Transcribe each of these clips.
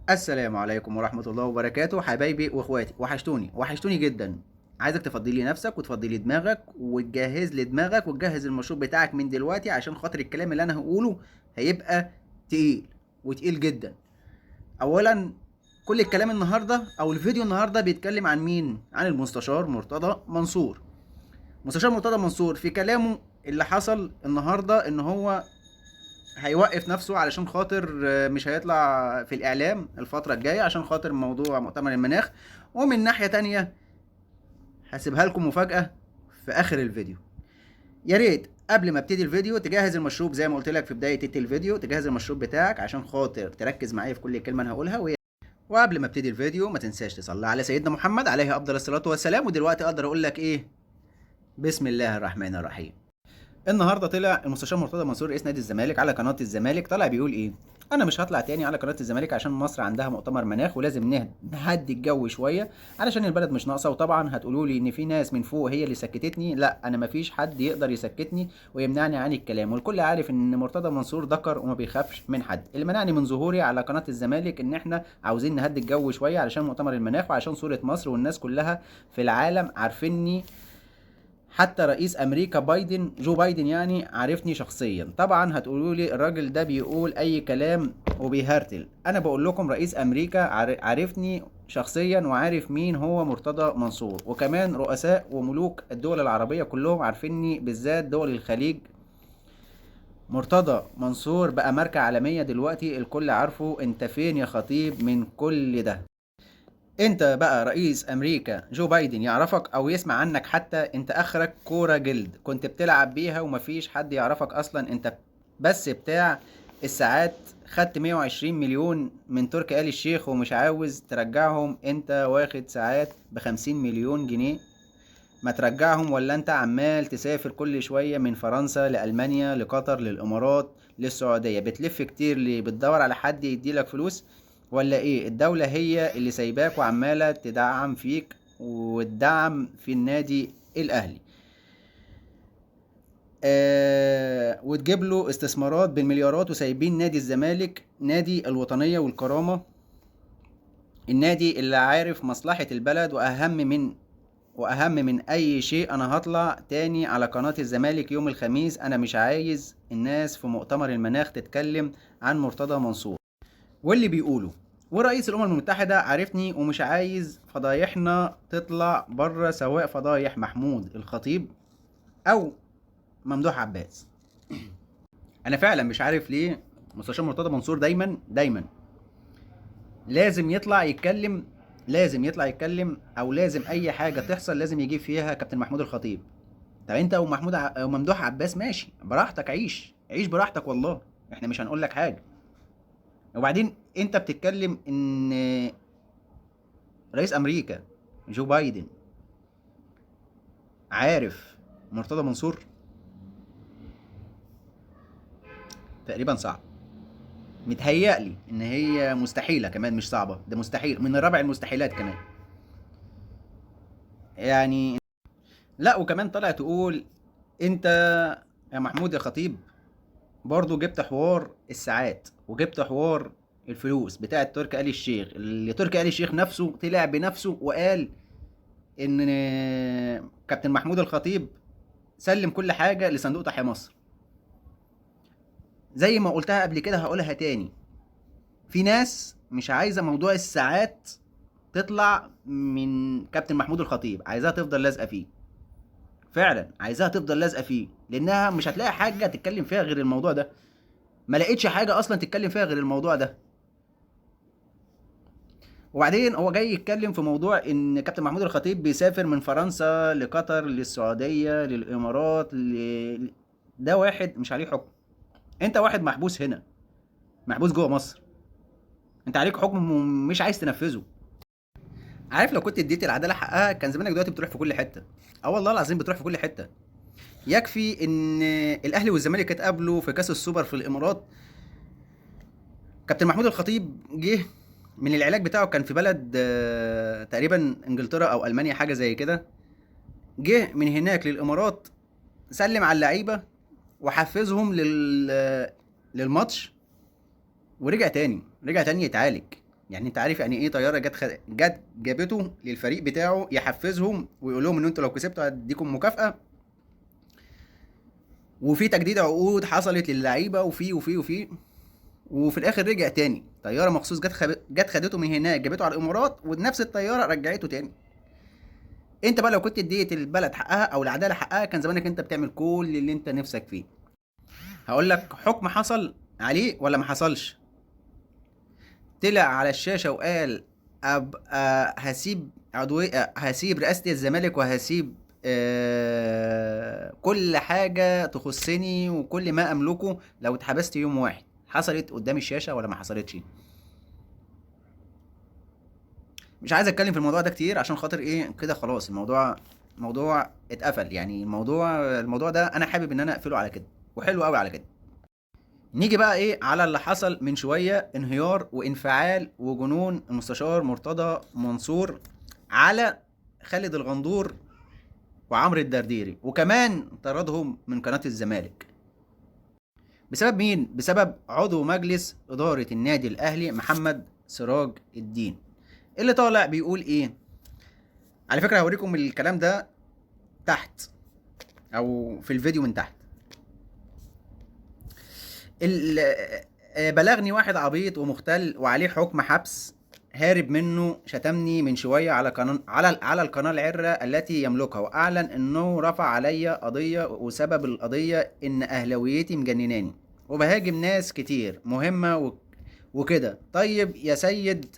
السلام عليكم ورحمة الله وبركاته حبايبي واخواتي، وحشتوني جدا. عايزك تفضي لي نفسك وتفضي لي دماغك وتجهز لي دماغك وتجهز المشروب بتاعك من دلوقتي، عشان خاطر الكلام اللي انا هقوله هيبقى تقيل وتقيل جدا. اولا، كل الكلام النهارده او الفيديو النهارده بيتكلم عن مين؟ عن المستشار مرتضى منصور. مستشار مرتضى منصور في كلامه اللي حصل النهارده ان هو هيوقف نفسه علشان خاطر مش هيطلع في الإعلام الفترة الجاية عشان خاطر موضوع مؤتمر المناخ. ومن ناحية تانية هسيبها لكم مفاجأة في آخر الفيديو. يا ريت قبل ما ابتدي الفيديو تجهز المشروب زي ما قلت لك في بداية الفيديو، تجهز المشروب بتاعك عشان خاطر تركز معايا في كل كلمة أنا هقولها. وقبل ما ابتدي الفيديو ما تنساش تصلي على سيدنا محمد عليه أفضل الصلاة والسلام. ودلوقتي أقدر أقول لك إيه؟ بسم الله الرحمن الرحيم. النهارده طلع المستشار مرتضى منصور رئيس نادي الزمالك على قناه الزمالك، طلع بيقول ايه؟ انا مش هطلع تاني على قناه الزمالك عشان مصر عندها مؤتمر مناخ ولازم نهدي الجو شويه علشان البلد مش ناقصه. وطبعا هتقولوا لي ان في ناس من فوق هي اللي سكتتني، لا، انا مفيش حد يقدر يسكتني ويمنعني عن الكلام، والكل عارف ان مرتضى منصور ذكر وما بيخافش من حد. اللي منعني من ظهوري على قناه الزمالك ان احنا عاوزين نهدي الجو شويه علشان مؤتمر المناخ وعشان صوره مصر والناس كلها في العالم عارفيني. حتى رئيس امريكا جو بايدن يعني عارفني شخصيا. طبعا هتقولوا لي الراجل ده بيقول اي كلام وبيهرتل. انا بقول لكم رئيس امريكا عارفني شخصيا وعارف مين هو مرتضى منصور، وكمان رؤساء وملوك الدول العربية كلهم عارفيني، بالذات دول الخليج. مرتضى منصور بقى ماركة عالمية دلوقتي، الكل عارفه. انت فين يا خطيب من كل ده؟ انت بقى رئيس امريكا جو بايدن يعرفك او يسمع عنك؟ حتى انت اخرك كورة جلد كنت بتلعب بيها ومفيش حد يعرفك اصلا. انت بس بتاع الساعات. خدت 120 مليون من تركي آل الشيخ ومش عاوز ترجعهم. انت واخد ساعات ب50 مليون جنيه، ما ترجعهم؟ ولا انت عمال تسافر كل شوية من فرنسا لألمانيا لقطر للإمارات للسعودية؟ بتلف كتير ليه؟ بتدور على حد يديلك فلوس ولا ايه؟ الدولة هي اللي سايباك وعمالة تدعم فيك وتدعم في النادي الأهلي، وتجيب له استثمارات بالمليارات، وسايبين نادي الزمالك، نادي الوطنية والكرامة، النادي اللي عارف مصلحة البلد. وأهم من أي شيء، أنا هطلع تاني على قناة الزمالك يوم الخميس. أنا مش عايز الناس في مؤتمر المناخ تتكلم عن مرتضى منصور واللي بيقوله. ورئيس الأمم المتحدة عارفني ومش عايز فضايحنا تطلع بره، سواء فضايح محمود الخطيب أو ممدوح عباس. أنا فعلا مش عارف ليه مستشار مرتضى منصور دايما لازم يطلع يتكلم، او لازم اي حاجه تحصل لازم يجيب فيها كابتن محمود الخطيب. طب انت او ممدوح عباس ماشي براحتك، عيش براحتك، والله احنا مش هنقول لك حاجه. وبعدين انت بتتكلم ان رئيس امريكا جو بايدن عارف مرتضى منصور؟ تقريبا صعب. متهيألي ان هي مستحيله، كمان مش صعبه، ده مستحيل من رابع المستحيلات كمان يعني. لا، وكمان طلع تقول انت يا محمود يا خطيب برضو جبت حوار الساعات وجبت حوار الفلوس بتاعه تركي آل الشيخ، اللي تركي آل الشيخ نفسه طلع بنفسه وقال ان كابتن محمود الخطيب سلم كل حاجة لصندوق تحيا مصر. زي ما قلتها قبل كده هقولها تاني، في ناس مش عايزة موضوع الساعات تطلع من كابتن محمود الخطيب، عايزاها تفضل لازقة فيه. فعلا عايزاها تفضل لازقة فيه، لانها مش هتلاقي حاجة تتكلم فيها غير الموضوع ده. ما لقيتش حاجة اصلا تتكلم فيها غير الموضوع ده. وبعدين هو جاي يتكلم في موضوع ان كابتن محمود الخطيب بيسافر من فرنسا لقطر للسعودية للامارات ده واحد مش عليه حكم. انت واحد محبوس هنا، محبوس جوه مصر، انت عليك حكم مش عايز تنفذه. عارف لو كنت اديت العدالة حقها كان زمانك دلوقتي بتروح في كل حتة. اه والله العظيم بتروح في كل حتة. يكفي ان الاهلي والزمالك اتقابلوا في كاس السوبر في الامارات. كابتن محمود الخطيب جه من العلاج بتاعه، كان في بلد تقريبا انجلترا او المانيا حاجه زي كده. جه من هناك للامارات، سلم على اللعيبه وحفزهم للماتش، ورجع تاني يتعالج. يعني انت عارف يعني ايه طياره جت جابته للفريق بتاعه يحفزهم ويقول لهم ان انتوا لو كسبتوا هديكم مكافاه، وفي تجديد عقود حصلت للعيبه وفي الاخر رجع تاني طياره مخصوص جت خدته من هناك جابته على الامارات ونفس الطياره رجعته تاني. انت بقى لو كنت اديت البلد حقها او العداله حقها كان زمانك انت بتعمل كل اللي انت نفسك فيه. هقول لك حكم حصل عليه ولا ما حصلش. طلع على الشاشه وقال ابقى هسيب عضوية، هسيب رئاسة الزمالك وهسيب كل حاجة تخصني وكل ما أملكه لو اتحبست يوم واحد. حصلت قدام الشاشة ولا ما حصلتش؟ مش عايز اتكلم في الموضوع ده كتير عشان خاطر ايه كده، خلاص الموضوع اتقفل. يعني الموضوع ده انا حابب ان انا اقفله على كده، وحلو قوي على كده. نيجي بقى ايه على اللي حصل من شوية، انهيار وانفعال وجنون المستشار مرتضى منصور على خالد الغندور وعمرو الدرديري، وكمان طردهم من قناة الزمالك. بسبب مين؟ بسبب عضو مجلس إدارة النادي الأهلي محمد سراج الدين، اللي طالع بيقول ايه. على فكرة هوريكم الكلام ده تحت او في الفيديو من تحت. بلغني واحد عبيط ومختل وعليه حكم حبس هارب منه، شتمني من شويه على قناه على القناه العره التي يملكها، واعلن انه رفع عليا قضيه وسبب القضيه ان اهلاويتي مجنناني وبهاجم ناس كتير مهمه وكده. طيب يا سيد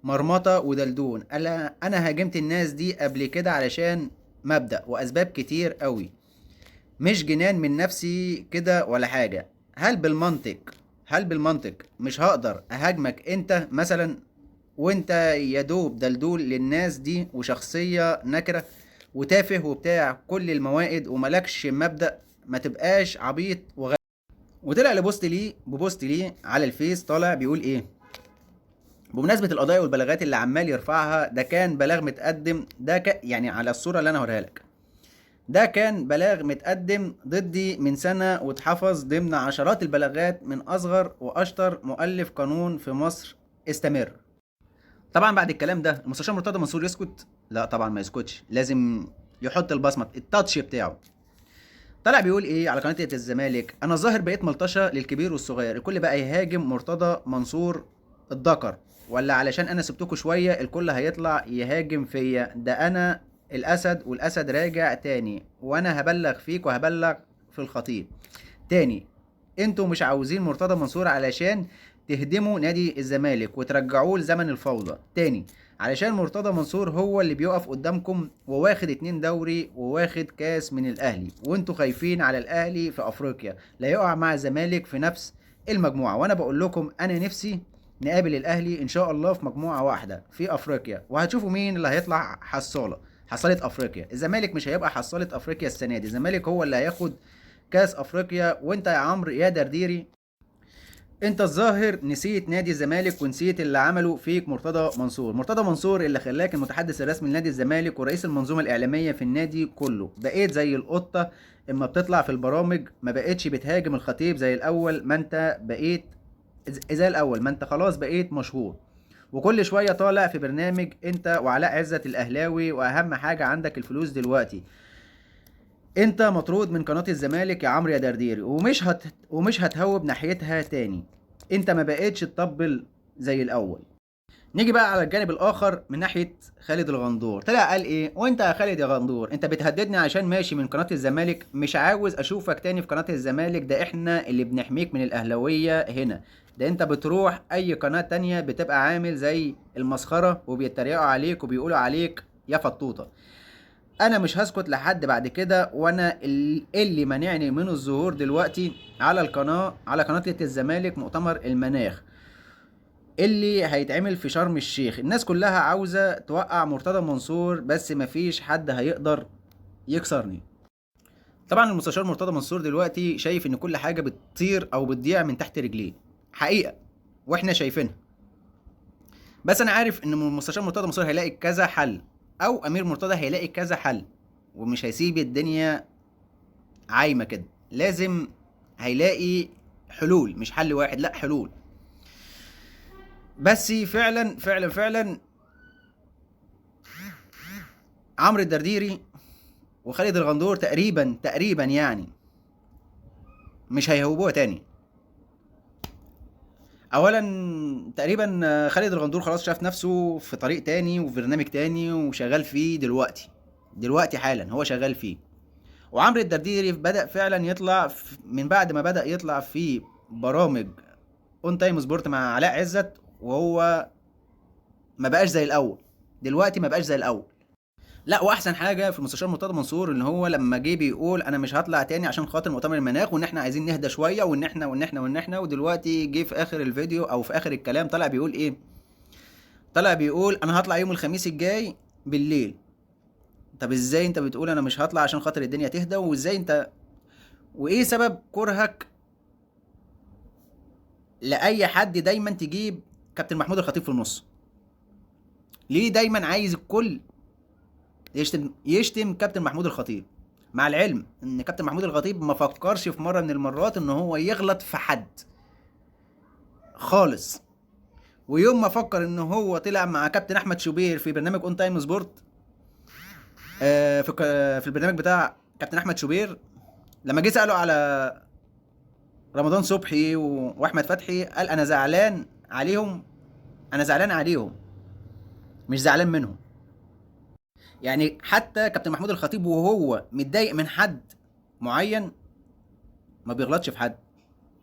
مرمطه ودلدون، انا هاجمت الناس دي قبل كده علشان مبدأ واسباب كتير قوي، مش جنان من نفسي كده ولا حاجة. هل بالمنطق مش هقدر اهاجمك انت مثلا، وانت يا دوب دلدول للناس دي وشخصية نكرة وتافه وبتاع كل الموائد وملكش مبدأ، ما تبقاش عبيط وطلع ببوست ليه على الفيس طالع بيقول ايه بمناسبة القضايا والبلاغات اللي عمال يرفعها. ده كان بلاغ متقدم، يعني على الصورة اللي انا هوريها لك، ده كان بلاغ متقدم ضدي من سنة واتحفظ ضمن عشرات البلاغات من أصغر وأشطر مؤلف قانون في مصر. استمر. طبعا بعد الكلام ده المستشار مرتضى منصور يسكت؟ لا طبعا ما يسكتش، لازم يحط البصمة التاتش بتاعه. طلع بيقول ايه على قناة الزمالك: انا الظاهر بقيت ملطشة للكبير والصغير، الكل بقى يهاجم مرتضى منصور الذكر، ولا علشان انا سبتكوا شوية الكل هيطلع يهاجم فيا؟ ده انا الاسد والاسد راجع تاني، وانا هبلغ فيك وهبلغ في الخطيب تاني. انتوا مش عاوزين مرتضى منصور علشان تهدموا نادي الزمالك وترجعوه لزمن الفوضى تاني، علشان مرتضى منصور هو اللي بيقف قدامكم وواخد 2 دوري وواخد كاس من الاهلي، وانتوا خايفين على الاهلي في افريقيا لا يقع مع الزمالك في نفس المجموعة. وانا بقول لكم انا نفسي نقابل الاهلي ان شاء الله في مجموعة واحدة في افريقيا، وهتشوفوا مين اللي هيطلع حصالة افريقيا. الزمالك مش هيبقى حصالة افريقيا السنة دي، الزمالك هو اللي هياخد كاس افريقيا. وانت يا عمرو يا درديري انت الظاهر نسيت نادي الزمالك ونسيت اللي عمله فيك مرتضى منصور اللي خلاك المتحدث الرسمي لنادي الزمالك ورئيس المنظومه الاعلاميه في النادي كله. بقيت زي القطه اما بتطلع في البرامج، ما بقيتش بتهاجم الخطيب زي الاول، ما انت بقيت زي الاول، ما انت خلاص بقيت مشهور وكل شويه طالع في برنامج انت وعلاء عزت الاهلاوي، واهم حاجه عندك الفلوس دلوقتي. انت مطرود من قناة الزمالك يا عمرو يا درديري، ومش هتهوب ناحيتها تاني. انت ما بقيتش تطبل زي الاول. نيجي بقى على الجانب الاخر من ناحية خالد الغندور. طلع قال ايه: وانت يا خالد يا غندور انت بتهددني عشان ماشي من قناة الزمالك، مش عاوز اشوفك تاني في قناة الزمالك، ده احنا اللي بنحميك من الاهلاوية هنا، ده انت بتروح اي قناة تانية بتبقى عامل زي المسخرة وبيتريقوا عليك وبيقولوا عليك يا فطوطة. انا مش هسكت لحد بعد كده، وانا اللي مانعني من الظهور دلوقتي على قناة الزمالك مؤتمر المناخ اللي هيتعمل في شرم الشيخ. الناس كلها عاوزة توقع مرتضى منصور بس مفيش حد هيقدر يكسرني. طبعا المستشار مرتضى منصور دلوقتي شايف ان كل حاجة بتطير او بتضيع من تحت رجليه، حقيقة واحنا شايفينها. بس انا عارف ان المستشار مرتضى منصور هيلاقي كذا حل، او امير مرتضى هيلاقي كذا حل، ومش هيسيب الدنيا عايمه كده، لازم هيلاقي حلول، مش حل واحد لا حلول. بس فعلا فعلا فعلا عمرو الدرديري وخالد الغندور تقريبا يعني مش هيهوبوها تاني. اولا تقريبا خالد الغندور خلاص شاف نفسه في طريق تاني وفي برنامج تاني وشغال فيه دلوقتي حالا هو شغال فيه. وعمرو الدرديري بدأ فعلا يطلع من بعد ما بدأ يطلع في برامج اون تايم سبورت مع علاء عزت، وهو ما بقاش زي الاول. دلوقتي ما بقاش زي الاول. لا، واحسن حاجه في المستشار مرتضى منصور ان هو لما جه بيقول انا مش هطلع تاني عشان خاطر مؤتمر المناخ، وان احنا عايزين نهدى شويه، وان احنا ودلوقتي جه في اخر الفيديو او في اخر الكلام طلع بيقول ايه؟ طلع بيقول انا هطلع يوم الخميس الجاي بالليل. طب ازاي انت بتقول انا مش هطلع عشان خاطر الدنيا تهدى؟ وازاي انت، وايه سبب كرهك لاي حد دايما تجيب كابتن محمود الخطيب في النص؟ ليه دايما عايز الكل يشتم كابتن محمود الخطيب، مع العلم ان كابتن محمود الخطيب ما فكرش في مره من المرات ان هو يغلط في حد خالص. ويوم ما فكر ان هو طلع مع كابتن احمد شوبير في برنامج اون تايم سبورت، في البرنامج بتاع كابتن احمد شوبير، لما جه ساله على رمضان صبحي واحمد فتحي، قال انا زعلان عليهم، انا زعلان عليهم مش زعلان منهم. يعني حتى كابتن محمود الخطيب وهو متضايق من حد معين ما بيغلطش في حد.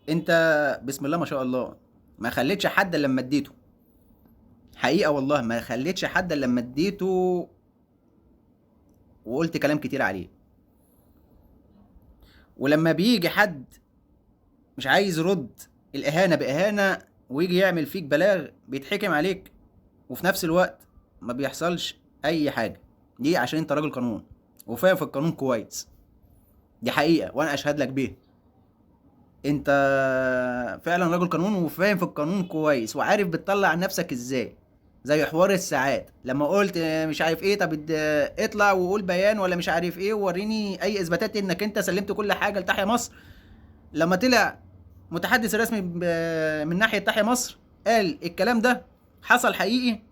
انت بسم الله ما شاء الله ما خليتش حد الا لما اديته، حقيقه والله ما خليتش حد الا لما اديته وقلت كلام كتير عليه. ولما بيجي حد مش عايز يرد الاهانه باهانه ويجي يعمل فيك بلاغ بيتحكم عليك، وفي نفس الوقت ما بيحصلش اي حاجه. ليه؟ عشان انت راجل قانون وفاهم في القانون كويس. دي حقيقه وانا اشهد لك بيه. انت فعلا راجل قانون وفاهم في القانون كويس وعارف بتطلع عن نفسك ازاي. زي حوار الساعات لما قلت مش عارف ايه، طب اطلع وقول بيان ولا مش عارف ايه ووريني اي اثباتات انك انت سلمت كل حاجه لتحيا مصر. لما طلع متحدث رسمي من ناحيه تحيا مصر قال الكلام ده حصل حقيقي،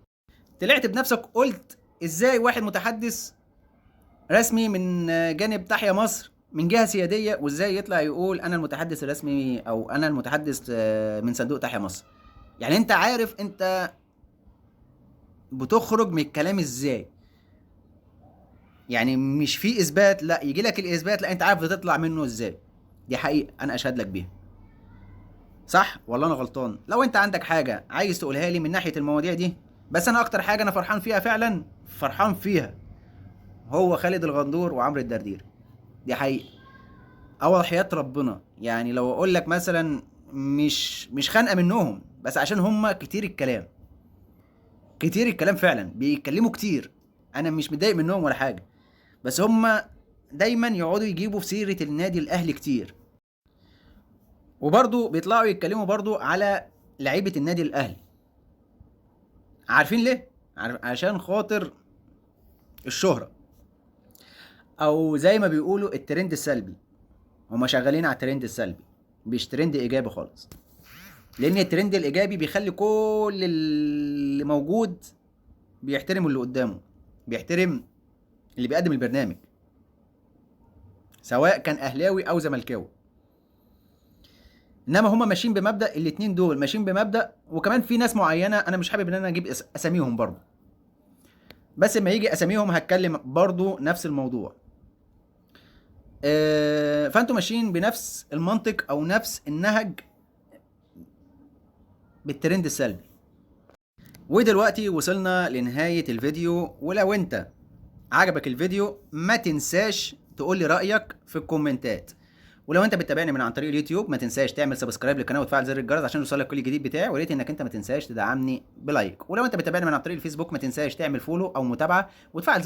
طلعت بنفسك قلت ازاي واحد متحدث رسمي من جانب تحيا مصر من جهه سياديه وازاي يطلع يقول انا المتحدث الرسمي او انا المتحدث من صندوق تحيا مصر؟ يعني انت عارف انت بتخرج من الكلام ازاي. يعني مش في اثبات، لا يجي لك الاثبات، لا انت عارف بتطلع منه ازاي. دي حقيقه انا اشهد لك بيها. صح ولا انا غلطان؟ لو انت عندك حاجه عايز تقولها لي من ناحيه المواضيع دي. بس انا اكتر حاجه انا فرحان فيها فعلا فرحان فيها هو خالد الغندور وعمرو الدردير. دي حقيقه. وحياة ربنا يعني لو اقول لك مثلا مش خانقه منهم، بس عشان هم كتير الكلام، كتير الكلام فعلا بيتكلموا كتير. انا مش متضايق منهم ولا حاجه، بس هم دايما يقعدوا يجيبوا في سيره النادي الاهلي كتير. وبرضه بيطلعوا يتكلموا برضه على لعيبه النادي الاهلي. عارفين ليه؟ عشان خاطر الشهره، او زي ما بيقولوا الترند السلبي. هما شغالين على الترند السلبي، مش ترند ايجابي خالص. لان الترند الايجابي بيخلي كل اللي موجود بيحترم اللي قدامه، بيحترم اللي بيقدم البرنامج، سواء كان اهلاوي او زملكاوي. انما هما ماشيين بمبدا، الاتنين دول ماشيين بمبدا. وكمان في ناس معينه انا مش حابب ان انا اجيب اساميهم برضه، بس لما يجي اساميهم هتكلم برضه نفس الموضوع. فانتوا ماشيين بنفس المنطق او نفس النهج بالترند السلبي. ودلوقتي وصلنا لنهاية الفيديو، ولو انت عجبك الفيديو ما تنساش تقول لي رأيك في الكومنتات. ولو انت بتتابعني من عن طريق اليوتيوب ما تنساش تعمل سبسكرايب للقناه وتفعل زر الجرس عشان يوصلك كل جديد بتاعي. وريت انك انت ما تنساش تدعمني بلايك. ولو انت بتتابعني من عن طريق الفيسبوك ما تنساش تعمل فولو او متابعه وتفعل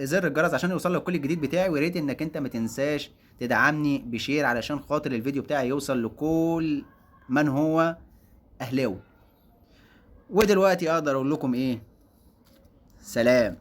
زر الجرس عشان يوصلك كل جديد بتاعي. وريت انك انت ما تنساش تدعمني بشير علشان خاطر الفيديو بتاعي يوصل لكل من هو اهلاوي. ودلوقتي اقدر اقول لكم ايه؟ سلام.